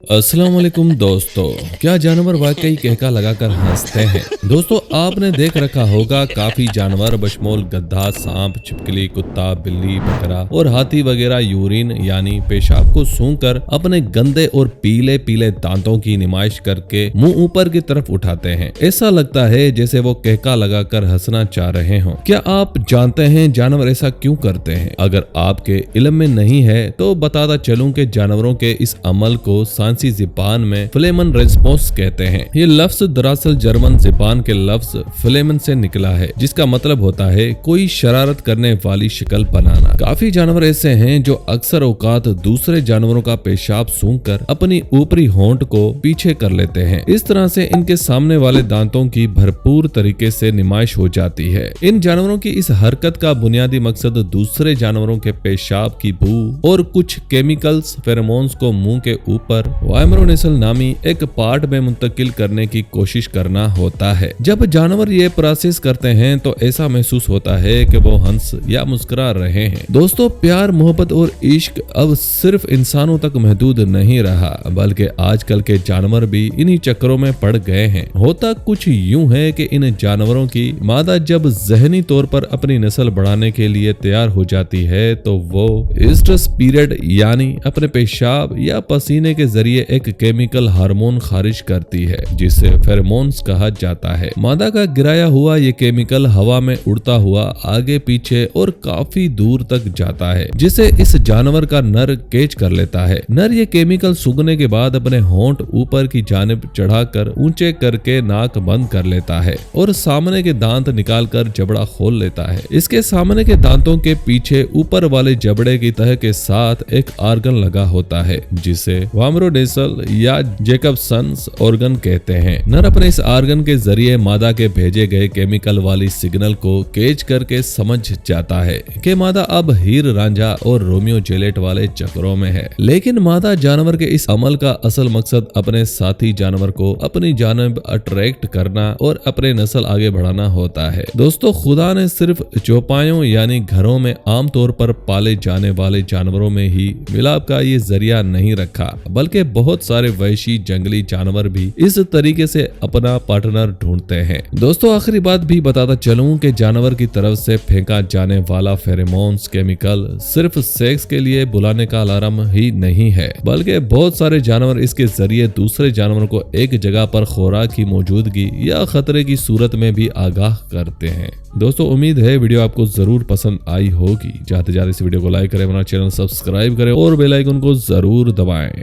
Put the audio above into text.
अस्सलाम वालेकुम दोस्तों, क्या जानवर वाकई कहका लगाकर हंसते हैं। दोस्तों, आपने देख रखा होगा काफी जानवर बशमूल गधा, सांप, छिपकली, कुत्ता, बिल्ली, बकरा और हाथी वगैरह यूरिन यानी पेशाब को सूंघकर अपने गंदे और पीले पीले दांतों की नुमाइश करके मुंह ऊपर की तरफ उठाते हैं। ऐसा लगता है जैसे वो कहका लगाकर हंसना चाह रहे हों। क्या आप जानते हैं जानवर ऐसा क्यों करते हैं? अगर आपके इल्म में नहीं है तो बताता चलूं कि जानवरों के इस अमल को फ्रांसी ज़बान में फ्लेमन रेस्पॉन्स कहते हैं। ये लफ्ज दरअसल जर्मन ज़बान के लफ्ज फ्लेमन से निकला है, जिसका मतलब होता है कोई शरारत करने वाली शक्ल बनाना। काफी जानवर ऐसे हैं जो अक्सर औकात दूसरे जानवरों का पेशाब सूंघकर अपनी ऊपरी होंठ को पीछे कर लेते हैं। इस तरह से इनके सामने वाले दांतों की भरपूर तरीके से नुमाइश हो जाती है। इन जानवरों की इस हरकत का बुनियादी मकसद दूसरे जानवरों के पेशाब की बू और कुछ केमिकल्स फेरोमोन्स को मुंह के ऊपर वाइमरोनेसल नामी एक पार्ट में मुंतकिल करने की कोशिश करना होता है। जब जानवर ये प्रोसेस करते हैं तो ऐसा महसूस होता है कि वो हंस या मुस्कुरा रहे हैं। दोस्तों, प्यार, मोहब्बत और इश्क अब सिर्फ इंसानों तक महदूद नहीं रहा, बल्कि आजकल के जानवर भी इन्हीं चक्करों में पड़ गए हैं। होता कुछ यूं है कि इन जानवरों की मादा जब जहनी तौर पर अपनी नस्ल बढ़ाने के लिए तैयार हो जाती है तो वो एस्ट्रस पीरियड यानी अपने पेशाब या पसीने के जरिए एक केमिकल हार्मोन खारिज करती है, जिसे फेरोमोन्स कहा जाता है। मादा का गिराया हुआ ये केमिकल हवा में उड़ता हुआ आगे पीछे और काफी दूर तक जाता है, जिसे इस जानवर का नर कैच कर लेता है। नर ये केमिकल सूंघने के बाद अपने होंठ ऊपर की जानिब चढ़ाकर ऊंचे करके नाक बंद कर लेता है और सामने के दांत निकालकर जबड़ा खोल लेता है। इसके सामने के दांतों के पीछे ऊपर वाले जबड़े की तह के साथ एक आर्गन लगा होता है, जिसे वामरोनेसल या जेकबसन्स ऑर्गन कहते हैं। नर अपने इस आर्गन के जरिए मादा के भेजे गए केमिकल वाली सिग्नल को कैच करके समझ जाता है कि मादा अब हीर रांझा और रोमियो जूलियट वाले चक्करों में है। लेकिन मादा जानवर के इस अमल का असल मकसद अपने साथी जानवर को अपनी जानिब अट्रैक्ट करना और अपने नस्ल आगे बढ़ाना होता है। दोस्तों, खुदा ने सिर्फ चौपायों यानी घरों में आमतौर पर पाले जाने वाले जानवरों में ही मिलाप का ये जरिया नहीं रखा, बल्कि बहुत सारे वहशी जंगली जानवर भी इस तरीके से अपना पार्टनर ढूंढते हैं। दोस्तों, आखिरी बात भी बताता चलूं कि जानवर की तरफ से फेंका जाने वाला फेरोमोन्स केमिकल सिर्फ सेक्स के लिए बुलाने का अलार्म ही नहीं है, बल्कि बहुत सारे जानवर इसके जरिए दूसरे जानवरों को एक जगह पर खुराक की मौजूदगी या खतरे की सूरत में भी आगाह करते हैं। दोस्तों, उम्मीद है वीडियो आपको जरूर पसंद आई होगी। जाते जाते इस वीडियो को लाइक करें, हमारा चैनल सब्सक्राइब करें और बेल आइकन को जरूर दबाएं।